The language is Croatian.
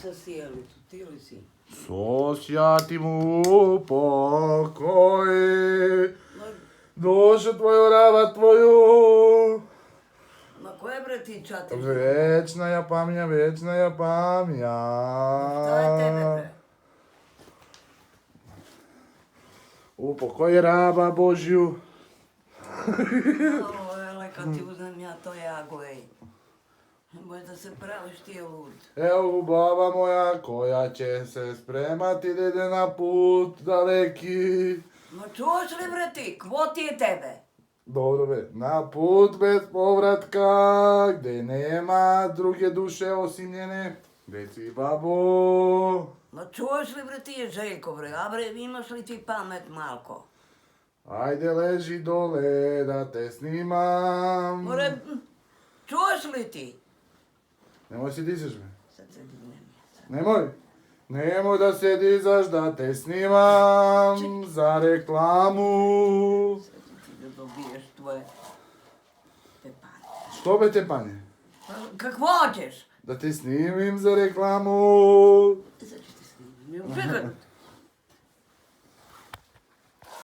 sa sjelicu, ti li si? Sosjati mu pokoj, dušu tvoju, rava tvoju. Ma koje bre ti čatiš? Vječna ja pamja, vječna ja pamja. Šta je tebe bre? Upokoj raba Božju. Ovo je leka ti uzmem ja to jaglej. Boj da se praviš ti je lud. Evo baba moja koja će se spremati da ide na put daleki. Ma čuš li bre ti, kvo ti je tebe? Dobro be, na put bez povratka, gdje nema druge duše osim njene. Reci babo. Ma čuš li bre ti je Željko bre, a bre imaš li ti pamet malko? Ajde leži dole da te snimam. More, čuš li ti? Nemoj si dižeš me. Sad se dignem. Nemoj. Nemoj da se dizaš da te snimam za reklamu. Sad ću ti da dobiješ tvoje tepanje. Što be te panje? Pa kako hoćeš? Da te snimim za reklamu. Sad ću ti snimim. Čekaj,